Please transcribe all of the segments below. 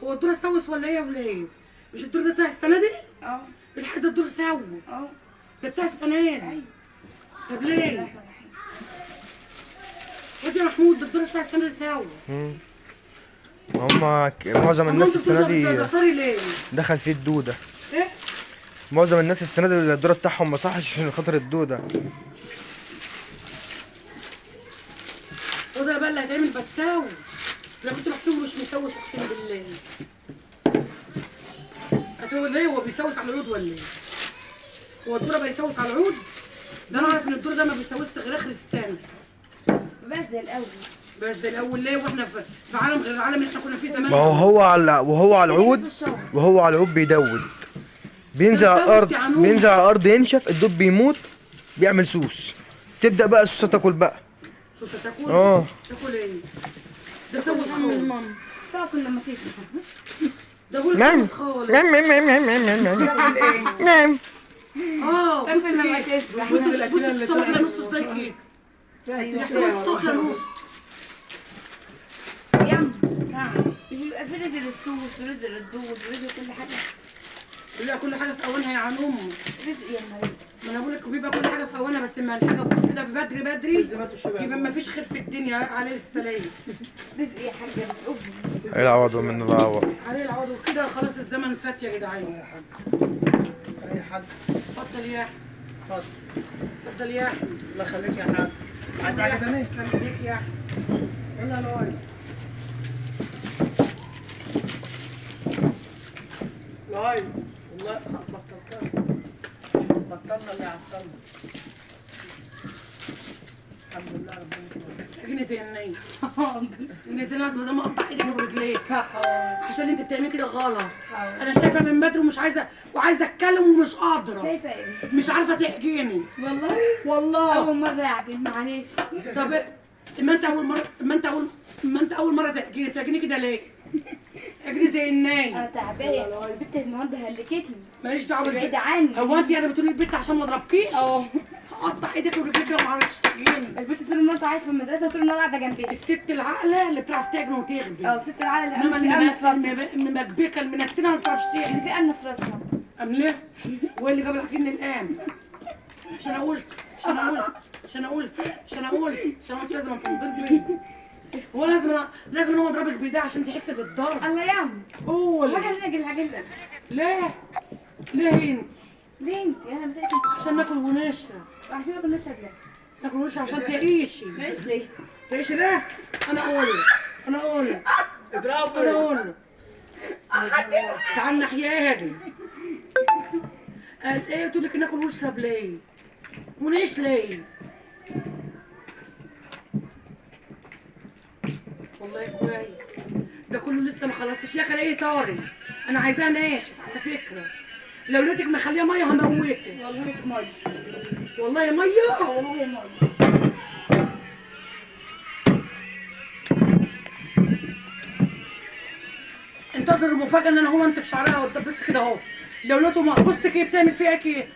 هو الدور سوس ولا ايه يا ولاد؟ مش الدور ده بتاع السنه دي؟ اه الحاج ده الدور سوس. اه ده بتاع السنه دي. ايوه. طب ليه؟ واد يا محمود ده الدور بتاع السنه دي سوس. معظم الناس السنه دي ليه؟ دخل فيه الدوده. ايه؟ معظم الناس السنه دي الدور بتاعهم ما صحش عشان خاطر الدوده. وده بقى اللي هيتعمل بتاو. انا كنت بحسبه مش مسوس اقسم بالله. هتقول ليه هو بيسوس على العود ولا ايه؟ هو الدور بيسوس على العود؟ ده انا اعرف ان الدور ده ما بيسوسش غير اخر السنه. بس زي الاول. بس زي الاول ليه واحنا في عالم غير العالم اللي احنا كنا فيه زمان؟ ما وهو على العود بيدود. بينزل على الارض ينشف الدود بيموت بيعمل سوس. تبدا بقى السوسه تاكل بقى. سوسه تاكل؟ تاكل ايه؟ ده سوس خالص. ماما تاكل لما تشبع. ده بقول سوس خالص. بص لما تشبع. بص الصبح لنص ازاي كده؟ يحتوي الصبح لنص. يم مش بيبقى في رزق السوس ورزق الدود ورزق كل حاجه. لا كل حاجه في اوانها يا عنوم. رزق يا رزق. ما انا بقول لك بيبقى كل حاجه في اوانها، بس لما الحاجه تبوظ كده بدري يبقى ما فيش خير في الدنيا عليه السلام. رزق يا حاجه رزقهم. العوض من العوض. عليه العوض وكده خلاص الزمن فات يا جدعان. اي حد. اتفضل يا احمد. اتفضل. اتفضل يا احمد. الله يخليك يا حاج. عايز حاجه ثانيه؟ تسلم ايديك يا احمد. يلا انا واقف. لهاي والله بطلنا اللي عطلنا. الحمد لله ربنا يكرمك. اجني زي النايم. اجني زي الناس بدل ما اقطع ايدك ورجليك. عشان انت بتعملي كده غلط. انا شايفه من بدري ومش عايزه اتكلم ومش قادره. شايفه ايه؟ مش عارفه تحجيني. والله اول مره اعجن معلش. طب اما انت اول مره تحجيني كده ليه؟ اجري زي النايم. انا تعبانه البت النهارده هلكتني. ماليش دعوه بعيد عني. هو انت يعني بتقولي البت عشان ما اضربكيش؟ هقطع ايدك ورجليك لو ما عرفتش تحجيني. البت طول النهار قاعده في المدرسه وطول النهار قاعده جنبي. الست العاقله اللي بتعرف تجري وتخبز. الست العاقله اللي انما في راسها. المبكبكه المنكتنه ما بتعرفش اللي تخبز. في امن في راسها. امليه؟ وايه اللي جاب الحكيم الان؟ عشان اقول عشان انت لازم تنضربي. هو لازم هو اضربك بايديه عشان تحس بالضرب. الله يعم. قول. واحد ناجي العجين ده. ليه انت؟ ليه انت؟ انا مسألك انت. عشان ناكل ونشرب. وعشان ناكل نشرب ليه؟ ناكل ونشرب عشان تعيشي. ليش ليه؟ تعيشي ليه؟ انا اقول لك. اضربه. تعال ناحيه هادي. قالت ايه؟ قلت لك ناكل ونشرب ليه؟ ونعيش ليه؟ والله كويس. ده كله لسه ما خلصتش يا خلاقي طاري. انا عايزاها ناشف على فكره. لو لقيتك مخليها ميه هموتك. والله ميه. والله ميه. والله ميه. انتظر المفاجاه ان انا هو انت في شعرها بس كده اهو. لو لقيته بصتك ايه بتعمل فيها ايه؟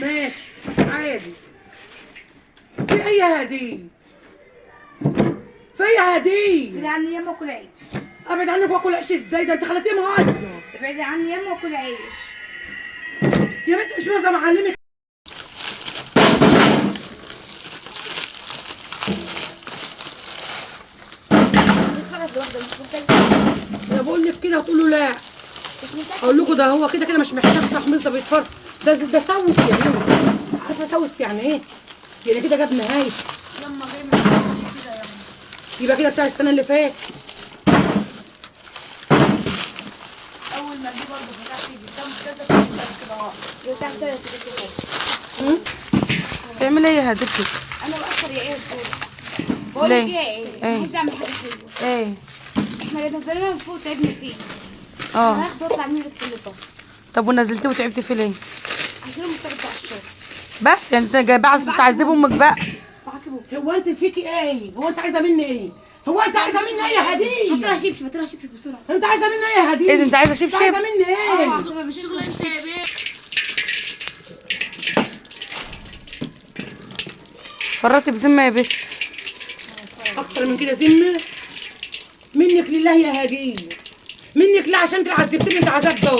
ماشي عادي. في اي هديه؟ ابعدي عني ياما واكل عيش. ابعد عنك واكل عيش ازاي؟ ده انت خليتيه مهدر. ابعدي عني ياما واكل عيش. يا بنت مش لازم اعلمك. خلاص واحده مش محتاجه. انا بقول لك كده وتقولوا لا. اقول لكم ده هو كده مش محتاج تحميص. ده بيتفرج. ده سوس يعني ايه؟ عارفه سوس يعني ايه؟ يعني كده جاب نهايه. لما جاي من كده ياما. يبقى كده بتاع السنه اللي فاتت. اول ما دي برضه بتاعتي بتعمل كذا كده اهو. بتاع كده. تعمل ايه يا هديتك؟ انا بأخر يا ايه بقول لك ايه؟ عايزه اعمل حاجه حلوه. ايه؟ احنا نزلنا من فوق تعبنا فيه. اه هاخده واطلع من الكليطه. طب ونزلتي وتعبتي في ليه؟ عشان المستوى بتاع الشغل. بس يعني انت جايبه عايزه تعذبي امك بقى. بعاكبه. هو انت فيكي ايه؟ هو انت عايزه مني ايه؟ هو انت عايزه مني ايه يا هديه؟ هاتلها شبشب هاتلها شبشب بسرعه. انت عايزه مني ايه يا هديه؟ ايه ده انت عايزه انت شبشب؟ عايزه مني ايه؟ عشان مش شغل مش فرطي بذمه يا بت. اكتر من كده ذمه؟ منك لله يا هديه، منك لا عشان انت عذبتني العذاب ده اهو.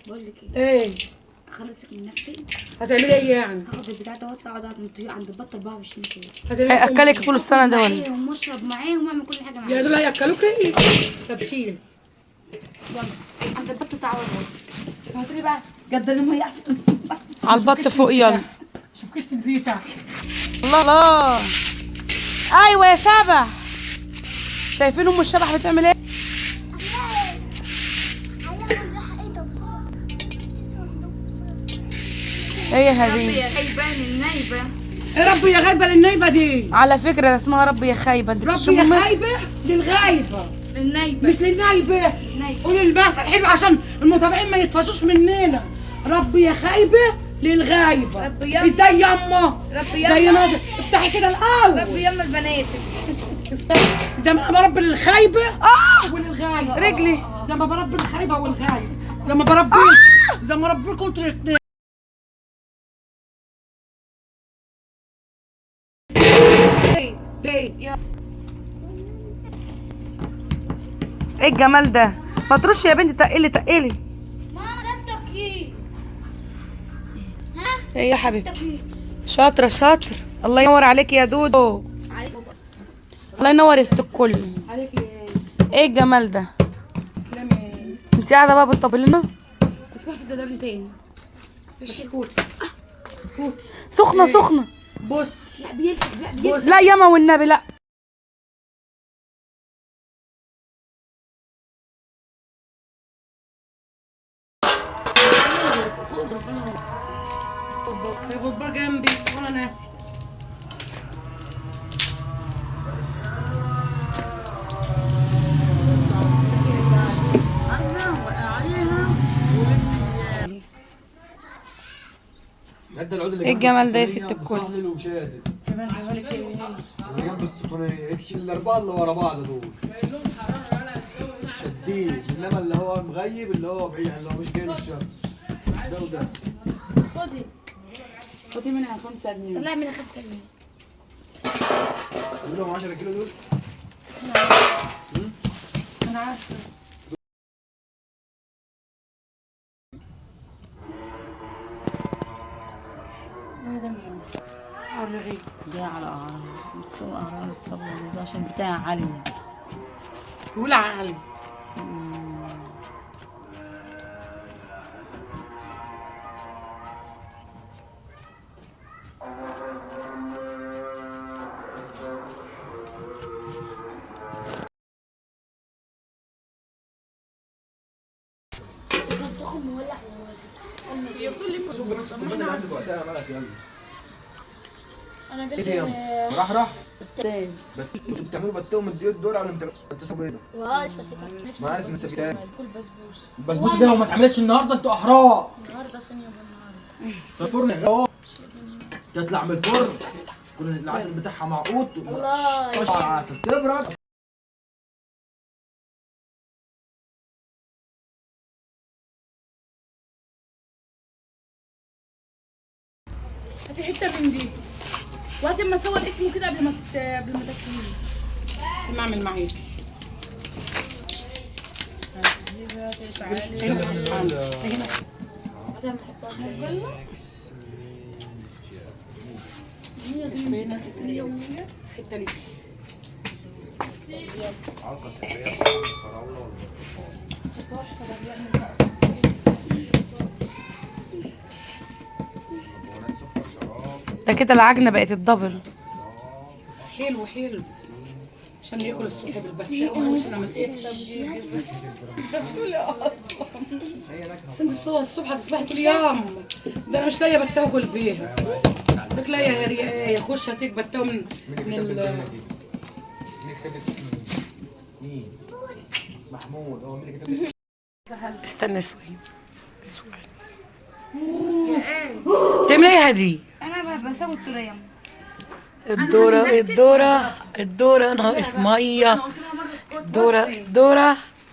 بقول لك ايه، ايه اخلصك من نفسي، هتعملي ايه يعني؟ هاخد البتاع ده واطلع اقعد عند البط 24 ساعه، هتعملي إيه؟ هياكلك طول السنه ده ولا؟ معاهم واشرب معاهم واعمل كل حاجه يا معاهم. دول هياكلوكي. طب شيل. يلا عند البط بتاع ورا. هاتولي بقى قدر الميه احسن. على البط فوق يلا. شوف كشت الزيت تحت. الله الله. ايوه يا شبح. شايفين ام الشبح بتعمل ايه؟ ايه هذه؟ يا خيبان النايبه. يا رب يا غايبه للنايبه دي. على فكره اسمها ربي يا خايبه. انت رب بتشم يا منها؟ خايبه للغايبه النايبه مش للنايبه. النايبه. قولي المثل حلو عشان المتابعين ما يتفشوش مننا. رب يا خايبه للغايبه. رب يما. ازاي يما؟ رب زي يما. ما افتحي كده الاول. رب يما البنات. افتحي زي ما انا بربي للخايبه وللغايبه. رجلي. زي ما بربي الخايبه والغايبه. زي ما بربي زي ما بربيكم انتوا الاثنين. ايه الجمال ده؟ ما ترش يا بنتي، تقلي تقلي. ماما ده التكييف. ايه يا حبيبتي؟ شاطره شاطر. الله ينور عليك يا دودو. عليك الله ينور يا ست الكل. عليك ايه الجمال ده؟ تسلمي. انت قاعده بقى بتطبلي لنا؟ بس واحد ده دوري تاني. اسكت اسكت. سخنه سخنه. بص لا بيلسع لا بيلسع. بص. لا ياما والنبي لا. يا غبار جنبي وانا ناسي. ايه الجمال ده يا ست الكل؟ كمان عمالك ايه؟ جنب السخونية اكش الاربعه اللي ورا بعض دول شديد، انما اللي هو مغيب اللي هو بعيد اللي هو مش جاي للشمس ده وده. خدي خدي منها 5 جنيه. طلع منها 5 جنيه. كلهم 10 كيلو دول. انا عارفه. ده على مستوى أهرام الصبر عشان بتاع عالية. قول عقلي. كان سخن مولع. الكوبايه اللي عندك وقتها مالك يلا. انا ايه قلت ده يلا؟ راح انتوا بتعملوا بتهم الديوت دول على بتصل بيضه. لسه في ما عارف ان سبتها. كل بسبوسه. البسبوسه دي لو ما اتعملتش النهارده انتوا احرار. النهارده فين يا ابو النهارده؟ سافرني اهو تطلع من الفرن يكون العسل بتاعها معقود الله طش على العسل تبرد. هاتي حته من دي وهاتي اما اصور اسمه كده قبل ما تاكليه. ما اعمل معاك. حته ليك. عرقه سحريه فراوله. ده كده العجنه بقت الدبل. حلو حلو عشان ياكل الصبح بالبخاء وانا مش هنعمل ايه. بس انت الصبح هتصبحي تقولي يام ده انا مش لاقيه بتاو اكل بيها. لك لا يا ريايه خش هاتيك بتاو من ال مين؟ محمود هو مين اللي كتب؟ استنى شويه. تعمل ايه هدي؟ انا بسوي الطريقه. الدورة ناقص مية.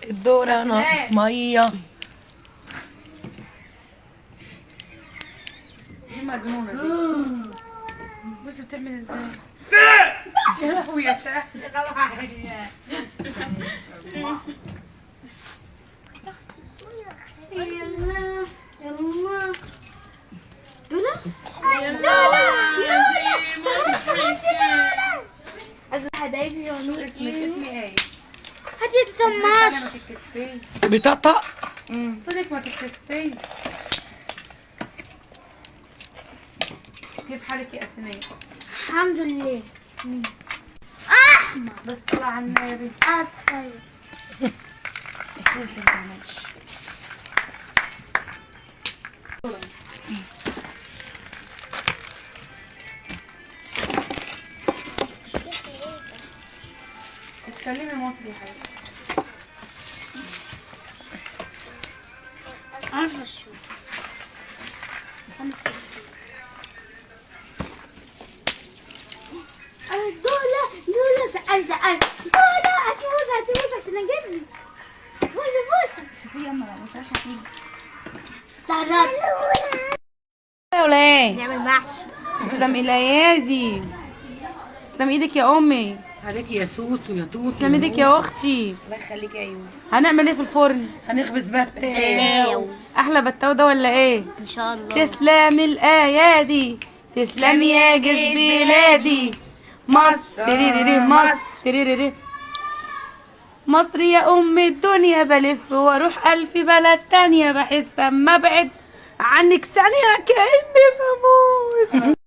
الدورة ناقص مية. دي مجنونه دي. بصي بتعمل ازاي. يا لهوي يا شيخ. يلا يلا حبايبي يومي اسمي ايه؟ هاتي الطماط. ما تتكسفيش. بطقطق. قلت ما تتكسفيش. كيف حالك يا أسنان؟ الحمد لله. بس طلع على النبي. اصفر. السلسلة معلش. اتكلمي مصري يا حبيبتي. عارفه شو دولة زعل دولة هاتي عشان اجيب بوسة شوفي يا أما ما تعرفش هتيجي. سعرات يا ولاد نعمل محشي. تسلم الايادي. تسلم ايدك يا امي. عليك يا سوت ويا توت. تسلم ايدك يا اختي. الله يخليك يا أيوة. هنعمل ايه في الفرن؟ هنخبز بقى. احلى بتاو ده ولا ايه؟ ان شاء الله. تسلم الايادي. تسلم يا جيش بلادي. مصر ريري مصر. مصر يا ام الدنيا، بلف واروح الف بلد تانية، بحس اما ابعد عنك ثانية كأني بموت.